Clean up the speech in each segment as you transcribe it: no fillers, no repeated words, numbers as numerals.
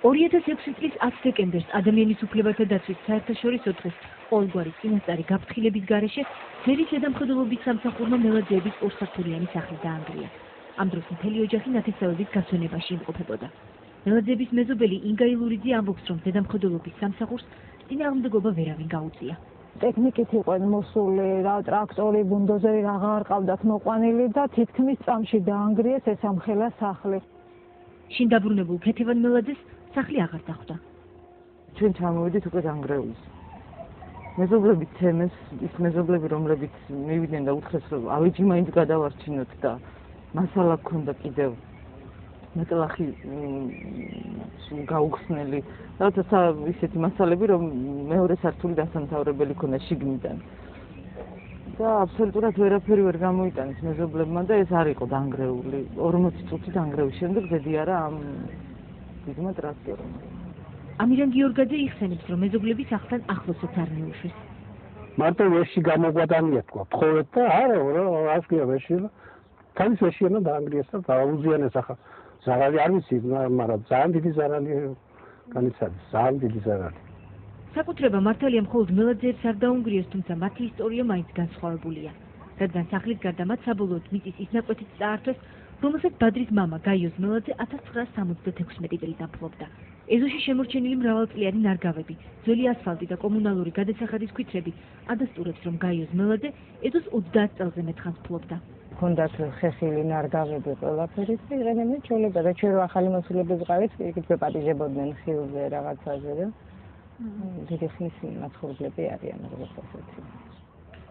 2006 წლის 10 დეკემბერს ადამიანის უფლებათა დაცვის საერთაშორისო დღეს ყოველგვარი წინასწარი გაფრთხილების გარეშე ძველი ზედამხედველობის სამსახურმა მელაძეების ორსართულიანი სახლი დაანგრია. ამ დროს მთელი ოჯახი ნათესავების გასვენებაში იმყოფებოდა. მელაძეების მეზობელი ინგა ილურიძე ამბობს, რომ ზედამხედველობის სამსახურს წინააღმდეგობა ვერავინ გაუწია. ტექნიკით იყვნენ მოსული, ტრაქტორი, ბულდოზერი აღარ ყავდათ მოყვანილი და თითქმის წამში დაანგრიეს ეს ამხელა სახლი. შინ დაბრუნებულ ქეთევან მელაძეს სახლი აღარ დახვდა. ჩვენ ჩამოვიდით უკვე დანგრეულის. მეზობლები თემეს, ის მეზობლები, რომლებიც მივიდნენ და უთხრეს, რომ ავეჯი მაინც გადავარჩინოთ და მასალა გქონდა კიდევ მეტლახი გაუხსნელი. რათა ისეთი მასალები, რომ მეორე სართული დასამთავრებელი ქონდა შიგნიდან. და აბსოლუტურად ვერაფერი ვერ გამოიტანეს მეზობლებმა და ეს არ იყო დანგრეული. 40 წუთი დანგრევის შემდეგ ზედიარა ამ დიდმა ტრაქტორმა. ამირან გიორგაძე იხსენებს, რომ მეზობლები სახლთან ახლოსაც არ მიუშვეს. მარტო ვეში გამოგვადანია თქვა, თხოვეთ და არა, ასკია ვეში. თავის ვეშიანა დაანგრიეს და დაუზიანეს ახლა. ზარალი არ ვიცი, მაგრამ ძალიან დიდი ზარალი განიცადეს, ძალიან დიდი ზარალი. საკუთრება მართალია მხოლოდ მელაძეებს არ დაუნგრიეს, თუმცა მათი ისტორია მაინც განსხვავებულია. რადგან სახლის გარდა მათ საბოლოოდ მიწის ის ნაკვეთიც წაართვეს, რომელსაც ბადრის მამა გაიოს მელაძე 1976 წელს აფლობდა. ეზოში შემორჩენილი მრავალწლიანი ნარგავები, ძველი ასფალტი და კომუნალური გადასახადის ქვითრები ადასტურებს, რომ გაიოს მელაძე ეზოს 30 წელზე მეტხანს ფლობდა. ჰქონდათ ხეხილი ნარგავები ყველაფერი და იყენებდნენ ჩვეულებრივ და ჩვენ ახალი მოსულები ვიყავით, იქით პატიჟებოდნენ ხილზე რაღაცაზე და დიდი ხნის მაცხოვრებლები არიან როგორც ასეთი.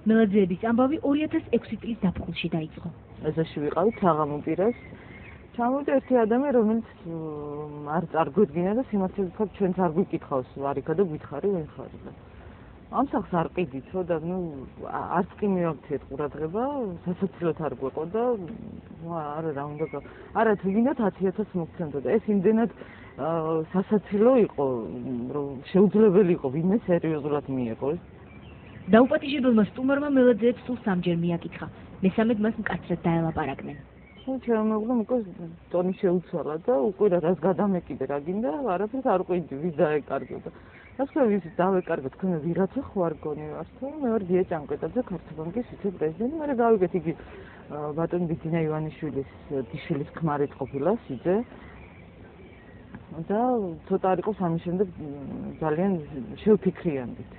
მელაძეების ამბავი 2006 წლის ზაფხულში დაიწყო. ეზოში ვიყავით საღამო პირას. ჩამოვიდა ერთი ადამიანი, რომელიც არ წარგვიდგინა და სიმართლე ვთქვათ, ჩვენც არ გვიკითხავს, ვარიქა და გითხარი ვინ ხარ და ამ სახს არ ყიდითო და არც კი მივაქციეთ ყურადღება, სასაცილოდ არ გვეყო და არა რა უნდა არა თუ გინდათ 10,000 მოგცემდო და ეს იმდენად სასაცილო იყო, რომ შეუძლებელი იყო ვინმე სერიოზულად მიეღო. დაუპატიჟებელმა სტუმარმა მელაძეებს სულ 3 ჯერ მიაკითხა. მესამედ მას მკაცრად დაელაპარაკდნენ. ჩემმა მეგობრებმა უკვე ტონი შეუცვალა და უკვე რას გადამეკიდე რა გინდა, არაფერს არ ყვინდი, ვის დაეკარგო და ასე ვის დავეკარგო თქვენ ვიღაცა ხო არ გონი ვარ თუ მე ვარ გია ჭანკვეტაძე ქართულ ბანკის ვიცე-პრეზიდენტი, მე გავიგეთ იგი ბატონი ბიძინა ივანიშვილის დიშვილის ქმარით ყოფილა სიძე და ცოტა არ იყო სამის შემდეგ ძალიან შევფიქრიანდით.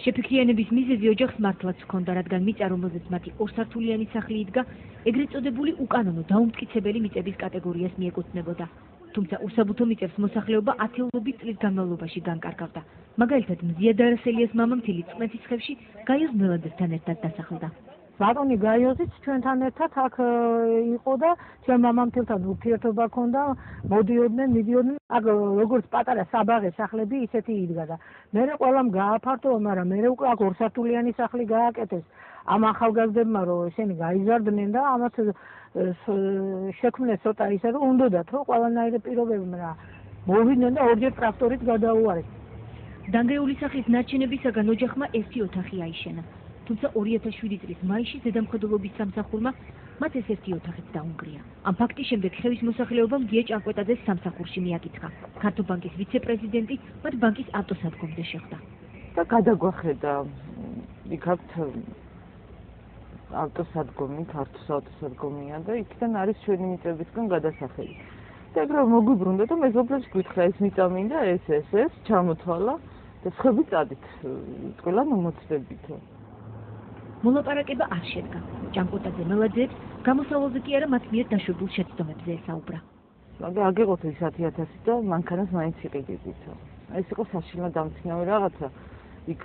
შეფიქრიანების მიზეზი ოჯახს მართლაც ჰქონდა, რადგან მიწა, რომელზეც მათი ორსართულიანი სახლი იდგა, ეგრეთ წოდებული უკანონო დაუმტკიცებელი მიწების კატეგორიას მიეკუთვნებოდა. თუმცა უსაბუთო მიწების მოსახლეობა 10 წლის განმავლობაში განკარგავდა. მაგალითად, მზია დარასელიას მამა მთელი წყნეთის ხევში გაიოს მელაძესთან ერთად დასახლდა. ბატონი გაიოზიც ჩვენთან ერთად აქ იყო და ჩვენ მამამთილთან ურთიერთობა ჰქონდა, მოდიოდნენ, მიდიოდნენ, აქ როგორც პატარა საბაღე სახლები ისეთი იდგა და მე ყველამ გააფართოვა, მაგრამ მე უკვე აქ ორსართულიანი სახლი გააკეთეს. ამ ახალგაზრდებმა რომ ესენი გაიზარდნენ და ამათ შექმნეს ცოტა ისე რომ უნდათ რომ ყველანაირი პირობები მოვიდნენ და ორჯერ ტრაქტორით გადაუარეს. დანგრეული სახლის ნარჩენებისაგან ოჯახმა ერთი ოთახი აიშენა. თუმცა 2007 წლის მაისში ზედამხედველობის სამსახურმა მათ ეს ერთი ოთახიც დაუნგრია. ამ ფაქტის შემდეგ ხევის მოსახლეობამ გია ჭანკვეტაძეს სამსახურში მიაკითხა. ქართულ ბანკის ვიცე-პრეზიდენტი მათ ბანკის ავტოსადგომზე შეხვდა. და გადაგვახედა იქ აქვთ ავტოსადგომი, ქართულ ავტოსადგომია და იქიდან არის ჩვენი მიწებისგან გადასახელი. და ეგრე მოგვიბრუნდა და მეზობლებს გითხრა ეს მიწა მინდა ეს ჩამოთვალა და სხვები წადით ყველა მომოცდებით. მოლაპარაკება არ შედგა. ჭანკვეტაძე მელაძეებს გამოსავალზე კი არა მათ მიერ დაშვებულ შეცდომებზე ესაუბრა. მაგრამ აგეყოთ ის 10,000 და მანქანას მაინც იყიდით. ეს იყო საშინლად დამცინავი რაღაცა. იქ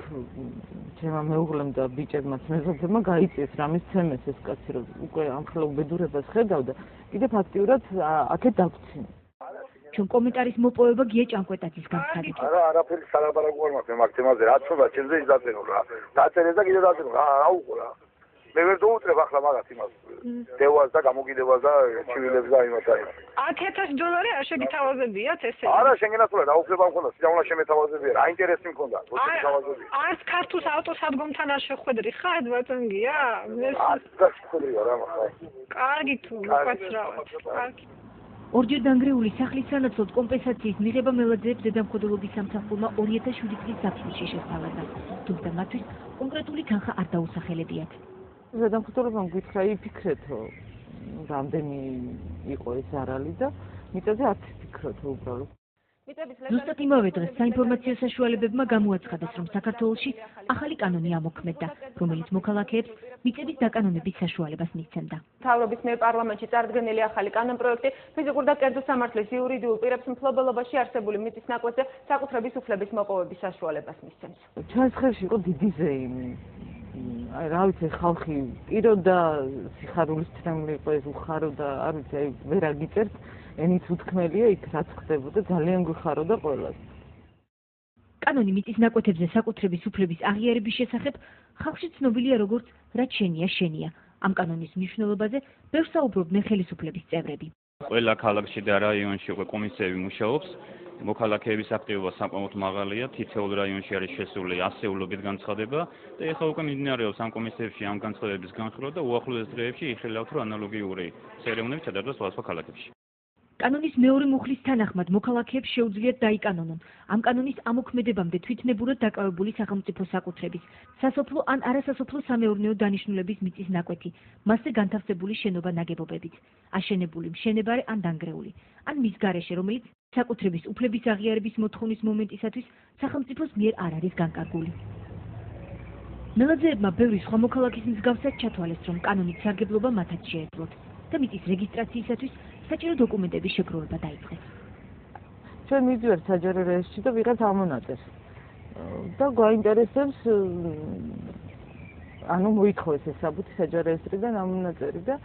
ჩემმა მეუღლემ და ბიჭებმაც მეზობლებმა გაიწიეს რამის ცემეს ეს კაცი რომ უკვე ამხელა უბედურებას ხედავდა კიდე ფაქტიურად აქეთ დაგვცინა. ჩვენ კომენტარის მოპოვება გია ჭანკვეტაძის განცხადებით. არა არაფერი სალაპარაკო არ მაქვს მე მაგ თემაზე რა თქმა ჩემზე ის დაწერო რა. დაწერეს და კიდე დაწერო რა აუყო რა. მე ვერ დავუწრებ ახლა მაგას იმას დევას და გამოგიდებას და ჩივილებს და იმას აი. $10,000 არ შეგითავაზებიათ ესე? არა შეგენაცვლა დაუფლება მქონდა, სიძავნა შემეთავაზებია, რა ინტერესი მქონდა, როცა თავაზებია. არც ქართულ ავტოსადგომთან არ შეხვედრი ხარ ბატონგია? და შეხვედრია რა მაგა. კარგი თუ უკაცრავად. კარგი. ორჯერ დანგრეული სახლის სანაცვლოდ კომპენსაციის მიღება მელაძეებს ზედამხედველობის სამსახურმა 2007 წლის აპრილში შესთავაზა. თუმცა მათთვის კონკრეტული თანხა არ დაუსახელებიათ. ზედამხედველობამ გითხრა იფიქრეთო, რამდენი იყო ეს არალი და მიწაზე არ ფიქრობ უბრალოდ. ზუსტად იმავე დღეს საინფორმაციო საშუალებებმა გამოაცხადეს, რომ საქართველოში ახალი კანონი ამოქმედდა, რომელიც მოქალაქეებს მიწების დაკანონების საშუალებას მისცემდა. მთავრობის მიერ პარლამენტში წარდგენილი ახალი კანონპროექტი ფიზიკურ და კერძო სამართლის იურიდიულ პირებს მფლობელობაში არსებული მიწის ნაკვეთზე საკუთრების უფლების მოპოვების საშუალებას მისცემს. ჩვენს ხელში იყო დიდი ზეიმი. აი რა ვიცი ხალხი პიროდა სიხარულის თემული იყო ეს უხარო და არ ვიცი აი ვერ აგიწერთ ენით უთქმელია იქ რაც ხდებოდა ძალიან გვიხაროდა ყველას. კანონი მიწის ნაკვეთებზე საკუთრების უფლების აღიარების შესახებ ხალხში ცნობილია როგორც რაც შენია შენია. ამ კანონის მნიშვნელობაზე ბევრს საუბრობდნენ ხელისუფლების წევრები. ყველა ქალაქში და რაიონში უკვე კომისიები მუშაობს. მოქალაქეების აქტივობა საკმაოდ მაღალია, თითოეულ რაიონში არის შესული ასეულობით განცხადება და ეხლა უკვე მიმდინარეობს ამ კომისიებში ამ განცხადებების განხილვა და უახლოეს დღეებში იხილავთ რომ ანალოგიური ცერემონიები ჩატარდება სხვადასხვა ქალაქებში. კანონის მეორე მუხლის თანახმად მოქალაქეებს შეუძლიათ დაიკანონონ ამ კანონის ამოქმედებამდე თვითნებურად დაკავებული სახელმწიფო საკუთრების, სასოფლო ან არასასოფლო სამეურნეო დანიშნულების მიწის ნაკვეთი, მასზე განთავსებული შენობა ნაგებობებით, აშენებული მშენებარე ან დანგრეული, ან მის გარეშე, რომელიც საკუთრების უფლების აღიარების მოთხოვნის მომენტისათვის სახელმწიფოს მიერ არ არის განკარგული. მელაძეებმა ბევრი სხვა მოქალაქის მსგავსად ჩათვალეს, რომ კანონით სარგებლობა მათაც შეეძლოთ და მიწის რეგისტრაციისათვის საჭირო დოკუმენტების შეგროვება დაიწყეს. ჩვენ მივიდივართ საჯარო რეესტრში და ვიღაც ამონაწერს. და გვაინტერესებს ანუ მოითხოვეს ეს საბუთი საჯარო რეესტრიდან ამონაწერი და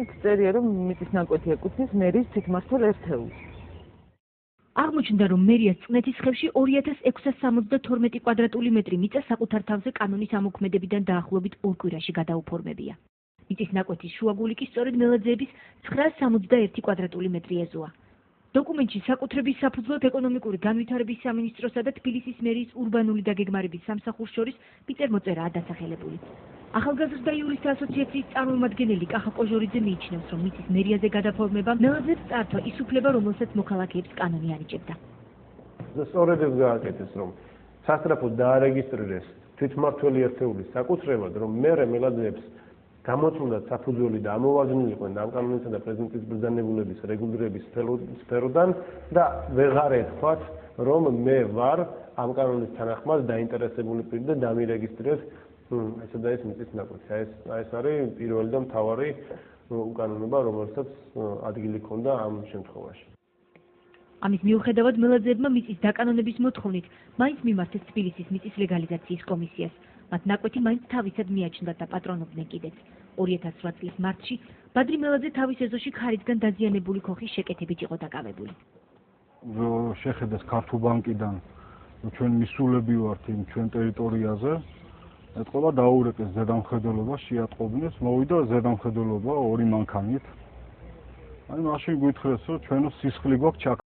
იქ წერია რომ მიწის ნაკვეთი ეკუთვნის მერის თვითმმართველ ერთეულს. აღმოჩნდა, რომ მერიას წყნეთის ხევში 2672 კვადრატული მეტრი მიწა საკუთარ თავზე კანონის ამოქმედებიდან დაახლოებით 2 კვირაში გადაუფორმებია. მიწის ნაკვეთის შუაგული კი სწორედ მელაძეების 961 კვადრატული მეტრი ეზოა. დოკუმენტში საკუთრების საფუძვლად ეკონომიკური განვითარების სამინისტროსა და თბილისის მერიის ურბანული დაგეგმარების სამსახურს შორის მიწერ მოწერაა დასახელებული. ახალგაზრდა იურისტთა ასოციაციის წარმომადგენელი კახა კოჟორიძე მიიჩნევს, რომ მიწის მერიაზე გადაფორმება მელაძეებს წართვა ის უფლება, რომელსაც მოქალაქეებს კანონი ანიჭებდა. სწორედ ეს გააკეთეს, რომ სასწრაფოდ დაარეგისტრირეს თვითმმართველი ერთეულის საკუთრებად, რომ მერე მელაძეებს გამოწვდათ საფუძველი და ამოვაზრნილიყვნენ ამ კანონისა და პრეზიდენტის ბრძანებულების რეგულირების სფეროდან და ვეღარ ეთქვათ, რომ მე ვარ ამ კანონის თანახმად დაინტერესებული პირი და დამირეგისტრირეს ესე და ეს მიწის ნაკვეთი. ეს არის პირველი და მთავარი უკანონობა, რომელსაც ადგილი ჰქონდა ამ შემთხვევაში. ამის მიუხედავად მელაძეებმა მიწის დაკანონების მოთხოვნით მაინც მიმართეს თბილისის მიწის ლეგალიზაციის კომისიას. მათ ნაკვეთი მაინც თავისად მიაჩნდათ და პატრონობდნენ კიდეც. 2008 წლის მარტში ბადრი მელაძე თავის ეზოში ქარისგან დაზიანებული ქოხის შეკეთებით იყო დაკავებული. შეხედეს ქართულ ბანკიდან ჩვენ მისულები ვართ იმ ჩვენ ტერიტორიაზე. ეთყობა დაურეკეს ზედამხედველობა, შეატყობინეს, მოვიდა ზედამხედველობა 2 მანქანით. აი მაშინ გვითხრეს, რომ ჩვენო სისხლი გვაქვს